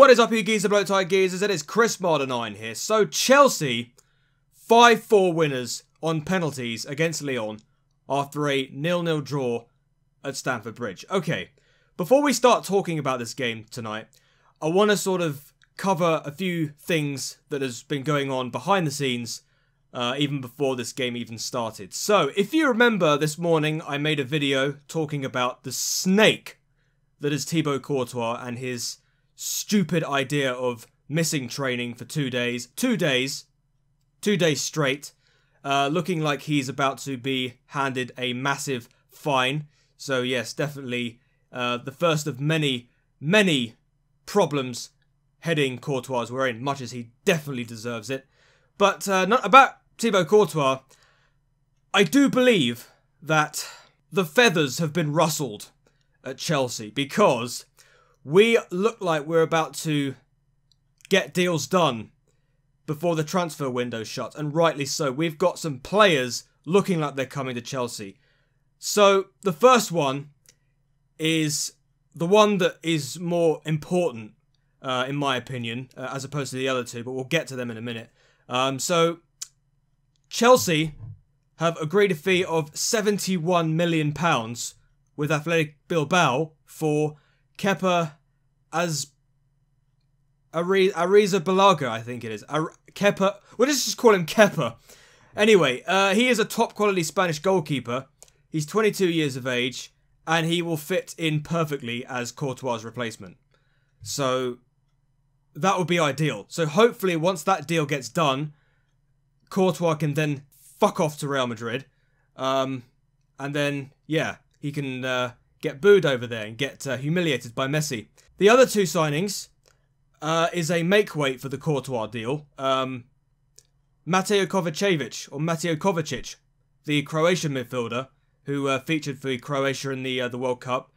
What is up, you geezer, bloke tie geezers? It is Chris Marder9 here. So, Chelsea, 5-4 winners on penalties against Lyon after a 0-0 draw at Stamford Bridge. Okay, before we start talking about this game tonight, I want to sort of cover a few things that has been going on behind the scenes, even before this game even started. So, if you remember this morning, I made a video talking about the snake that is Thibaut Courtois and his stupid idea of missing training for 2 days. 2 days straight, looking like he's about to be handed a massive fine. So yes, definitely the first of many problems heading Courtois' way in, much as he definitely deserves it. But not about Thibaut Courtois. I do believe that the feathers have been rustled at Chelsea, because we look like we're about to get deals done before the transfer window shuts, and rightly so. We've got some players looking like they're coming to Chelsea. So the first one is the one that is more important, in my opinion, as opposed to the other two, but we'll get to them in a minute. So Chelsea have agreed a fee of £71 million with Athletic Bilbao for Kepa Arrizabalaga, I think it is. Kepa. We'll just call him Kepa. Anyway, he is a top quality Spanish goalkeeper. He's 22 years of age, and he will fit in perfectly as Courtois' replacement. So that would be ideal. So hopefully once that deal gets done, Courtois can then fuck off to Real Madrid. And then, yeah, he can get booed over there and get humiliated by Messi. The other two signings is a make-weight for the Courtois deal. Mateo Kovacic, the Croatian midfielder, who featured for Croatia in the World Cup.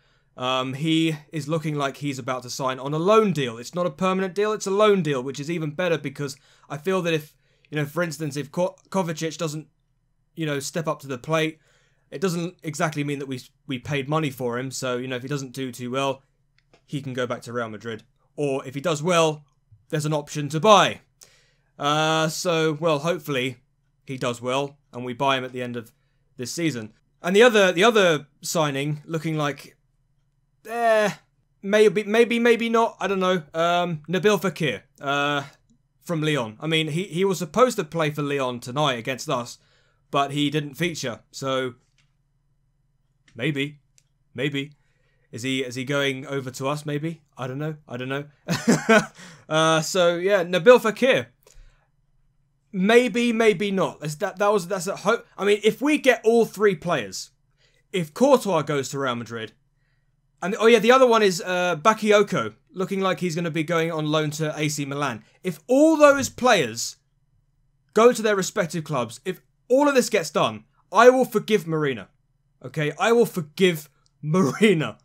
He is looking like he's about to sign on a loan deal. It's not a permanent deal, it's a loan deal, which is even better, because I feel that if, for instance, if Kovacic doesn't, step up to the plate, it doesn't exactly mean that we paid money for him. So, if he doesn't do too well, he can go back to Real Madrid. Or if he does well, there's an option to buy. So, well, hopefully he does well and we buy him at the end of this season. And the other signing looking like maybe not, I don't know. Nabil Fekir from Lyon. I mean, he was supposed to play for Lyon tonight against us, but he didn't feature. So maybe. Is he going over to us, maybe? I don't know. So, yeah, Nabil Fekir. Maybe not. That's a hope. I mean, if we get all three players, if Courtois goes to Real Madrid, and, oh yeah, the other one is Bakayoko, looking like he's going to be going on loan to AC Milan. If all those players go to their respective clubs, if all of this gets done, I will forgive Marina. Okay? I will forgive Marina.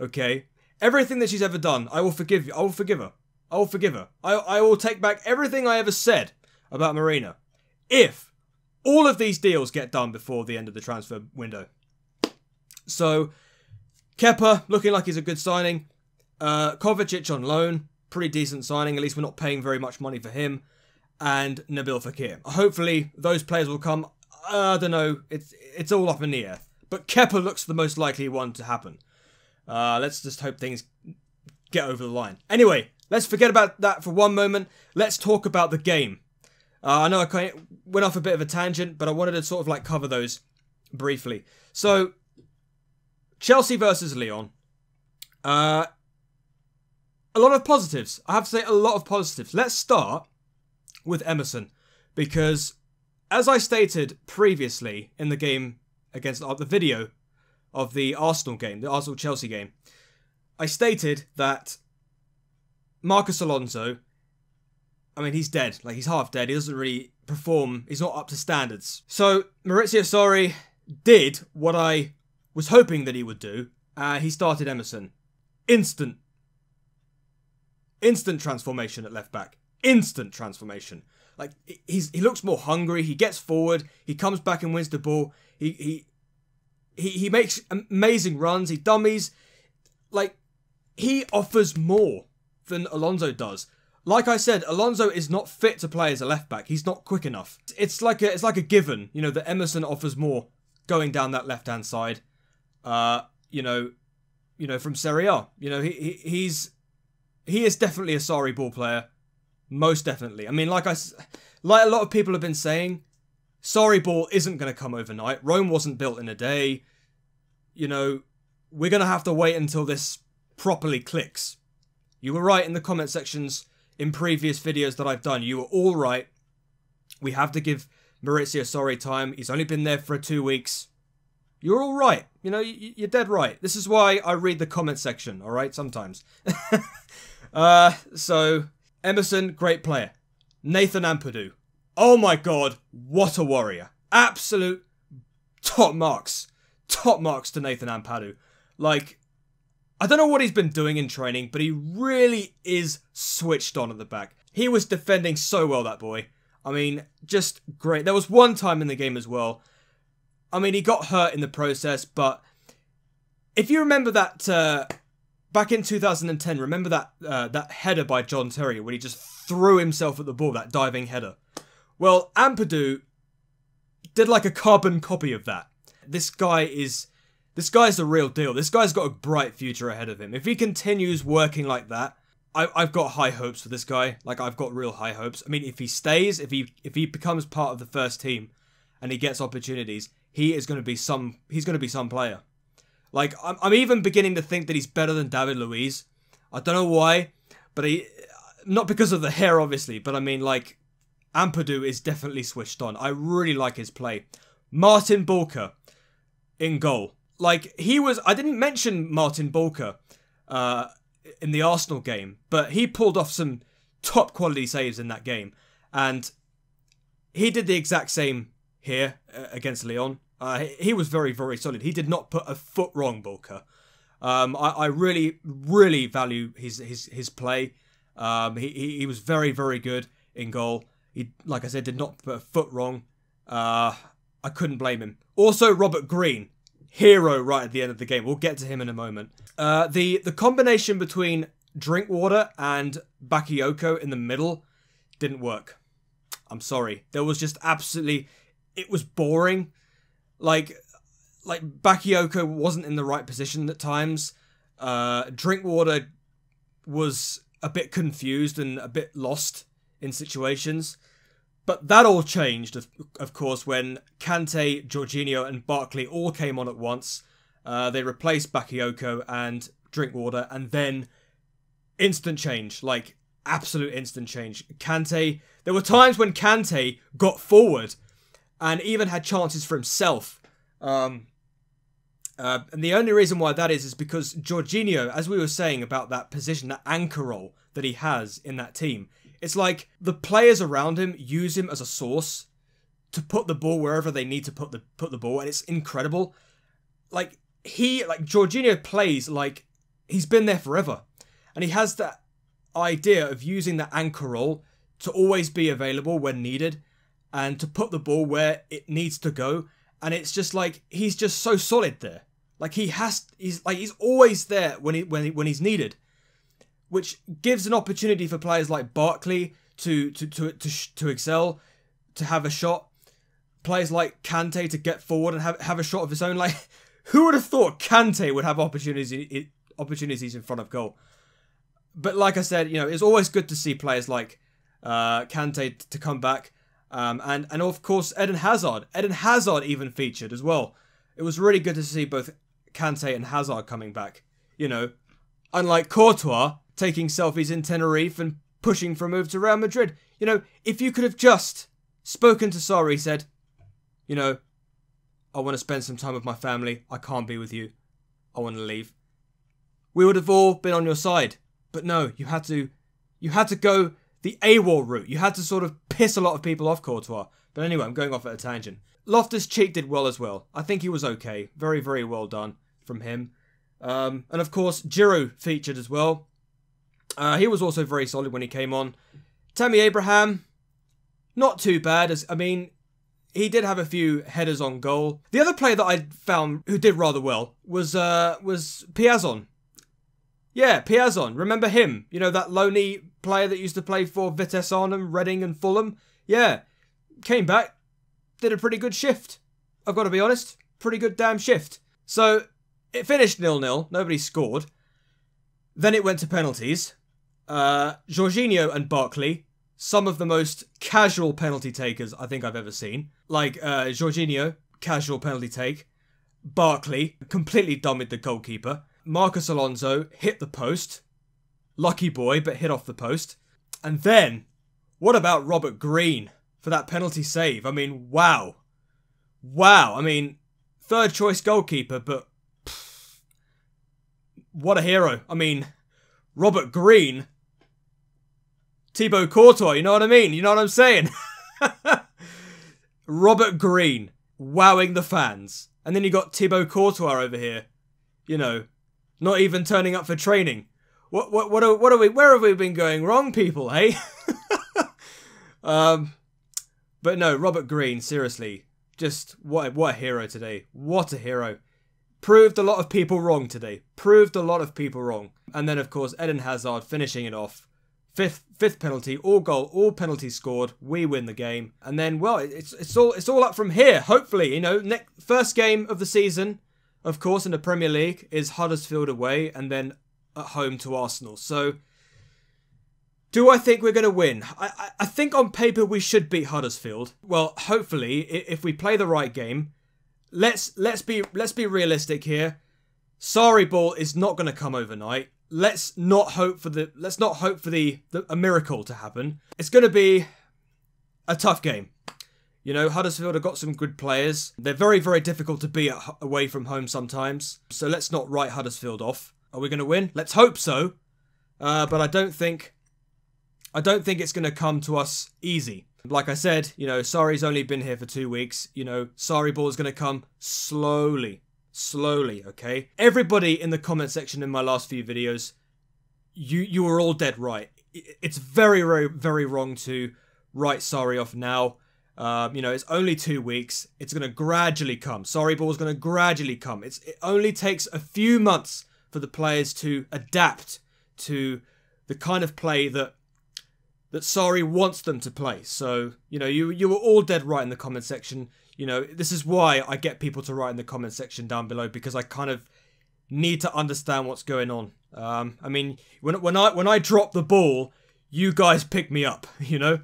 Okay? Everything that she's ever done, I will forgive you. I will forgive her. I will take back everything I ever said about Marina, if all of these deals get done before the end of the transfer window. So, Kepa, looking like he's a good signing. Kovacic on loan, pretty decent signing. At least we're not paying very much money for him. And Nabil Fekir. Hopefully, those players will come. I don't know. It's all up in the air. But Kepa looks the most likely one to happen. Let's just hope things get over the line. Anyway, let's forget about that for one moment. Let's talk about the game. I know I kind of went off a bit of a tangent, but I wanted to sort of like cover those briefly. So, Chelsea versus Lyon. A lot of positives. I have to say a lot of positives. Let's start with Emerson, because as I stated previously in the game against the video of the Arsenal game, the Arsenal-Chelsea game, I stated that Marcus Alonso, I mean, he's dead. Like, he's half dead. He doesn't really perform. He's not up to standards. So, Maurizio Sarri did what I was hoping that he would do. He started Emerson. Instant transformation at left back. Instant transformation. Like, he looks more hungry. He gets forward. He comes back and wins the ball. He makes amazing runs. He dummies. Like, he offers more than Alonso does. Like I said, Alonso is not fit to play as a left back. He's not quick enough. It's like a given, you know, that Emerson offers more going down that left-hand side. You know, from Serie A. You know, he is definitely a sorry ball player. Most definitely. I mean, like a lot of people have been saying, sorry ball isn't going to come overnight. Rome wasn't built in a day. You know, we're going to have to wait until this properly clicks. You were right in the comment sections in previous videos that I've done. You were all right. We have to give Maurizio Sarri time. He's only been there for 2 weeks. You're all right. You know, you're dead right. This is why I read the comment section, all right, sometimes. So, Emerson, great player. Nathan Ampadu. Oh my god, what a warrior. Absolute top marks. Top marks to Nathan Ampadu. Like, I don't know what he's been doing in training, but he really is switched on at the back. He was defending so well, that boy. I mean, just great. There was one time in the game as well. I mean, he got hurt in the process, but if you remember that back in 2010, remember that header by John Terry when he just threw himself at the ball, that diving header? Well, Ampadu did like a carbon copy of that. This guy's the real deal. This guy's got a bright future ahead of him. If he continues working like that, I've got high hopes for this guy. Like, I've got real high hopes. I mean, if he stays, if he becomes part of the first team and he gets opportunities, he's going to be some player. Like, I'm even beginning to think that he's better than David Luiz. I don't know why, but not because of the hair, obviously, but I mean, like, Ampadu is definitely switched on. I really like his play. Martin Bulka in goal. Like, I didn't mention Martin Bulka in the Arsenal game, but he pulled off some top quality saves in that game. And he did the exact same here against Lyon. He was very, very solid. He did not put a foot wrong, Bulka. I really, really value his play. He was very, very good in goal. He, like I said, did not put a foot wrong. I couldn't blame him. Also, Robert Green, hero right at the end of the game. We'll get to him in a moment. The combination between Drinkwater and Bakayoko in the middle didn't work. I'm sorry. There was just absolutely... It was boring. Like Bakayoko wasn't in the right position at times. Drinkwater was a bit confused and a bit lost in situations. But that all changed, of course, when Kante, Jorginho and Barkley all came on at once. They replaced Bakayoko and Drinkwater, and then instant change, like absolute instant change. Kante, there were times when Kante got forward and even had chances for himself. And the only reason why that is because Jorginho, as we were saying about that position, that anchor role that he has in that team, it's like the players around him use him as a source to put the ball wherever they need to put the ball, and it's incredible. Like Jorginho plays like he's been there forever, and he has that idea of using that anchor role to always be available when needed and to put the ball where it needs to go. And it's just like he's just so solid there. Like he's always there when he's needed, which gives an opportunity for players like Barkley to excel, to have a shot. Players like Kante to get forward and have a shot of his own. Like, who would have thought Kante would have opportunities in front of goal? But like I said, you know, it's always good to see players like Kante to come back. And of course, Eden Hazard. Eden Hazard even featured as well. It was really good to see both Kante and Hazard coming back. You know, unlike Courtois taking selfies in Tenerife and pushing for a move to Real Madrid. You know, if you could have just spoken to Sarri, said, you know, I want to spend some time with my family. I can't be with you. I want to leave. We would have all been on your side. But no, you had to go the AWOL route. You had to sort of piss a lot of people off Courtois. But anyway, I'm going off at a tangent. Loftus-Cheek did well as well. I think he was okay. Very, very well done from him. And of course, Giroud featured as well. He was also very solid when he came on. Tammy Abraham, not too bad. I mean, he did have a few headers on goal. The other player that I found who did rather well was Piazon. Yeah, Piazon. Remember him? You know, that lonely player that used to play for Vitesse Arnhem, Reading and Fulham? Yeah. Came back. Did a pretty good shift. I've got to be honest. Pretty good damn shift. So, it finished 0-0. Nobody scored. Then it went to penalties. Jorginho and Barkley, some of the most casual penalty takers I think I've ever seen. Like, Jorginho, casual penalty take. Barkley, completely dummied the goalkeeper. Marcus Alonso hit the post. Lucky boy, but hit off the post. And then, what about Robert Green for that penalty save? I mean, wow. Wow. I mean, third choice goalkeeper, but what a hero. I mean, Robert Green, Thibaut Courtois, you know what I mean? You know what I'm saying? Robert Green, wowing the fans. And then you got Thibaut Courtois over here, you know, not even turning up for training. What are we, where have we been going wrong, people, hey? But no, Robert Green, seriously, just what a hero today. What a hero. Proved a lot of people wrong today. Proved a lot of people wrong. And then, of course, Eden Hazard finishing it off. Fifth penalty, all penalties scored. We win the game. And then, well, it's all up from here. Hopefully, you know, first game of the season, of course, in the Premier League is Huddersfield away and then at home to Arsenal. So, do I think we're going to win? I think on paper we should beat Huddersfield. Well, hopefully, if we play the right game. Let's be realistic here. Sarri ball is not going to come overnight. Let's not hope for a miracle to happen. It's going to be a tough game. You know, Huddersfield have got some good players. They're very, very difficult to beat away from home sometimes. So let's not write Huddersfield off. Are we going to win? Let's hope so. But I don't think it's going to come to us easy. Like I said, you know, Sarri's only been here for 2 weeks. You know, Sarri ball is going to come slowly. Slowly, okay? Everybody in the comment section in my last few videos, you were all dead right. It's very, very, very wrong to write Sarri off now. You know, it's only 2 weeks. It's going to gradually come. Sarri ball is going to gradually come. It only takes a few months for the players to adapt to the kind of play that Sarri wants them to play. So, you know, you were all dead right in the comment section. You know, this is why I get people to write in the comment section down below, because I kind of need to understand what's going on. I mean, when I drop the ball, you guys pick me up, you know?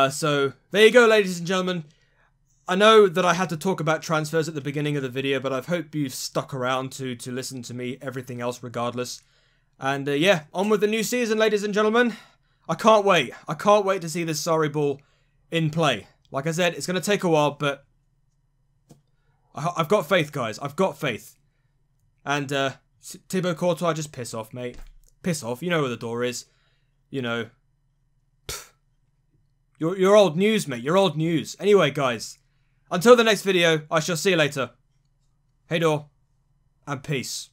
So, there you go, ladies and gentlemen. I know that I had to talk about transfers at the beginning of the video, but I hope you've stuck around to listen to me, everything else regardless. And yeah, on with the new season, ladies and gentlemen. I can't wait. I can't wait to see this Sarri ball in play. Like I said, it's going to take a while, but I've got faith, guys. I've got faith. And Thibaut Courtois, just piss off, mate. Piss off. You know where the door is. You know. You're old news, mate. You're old news. Anyway, guys. Until the next video, I shall see you later. Hey, door. And peace.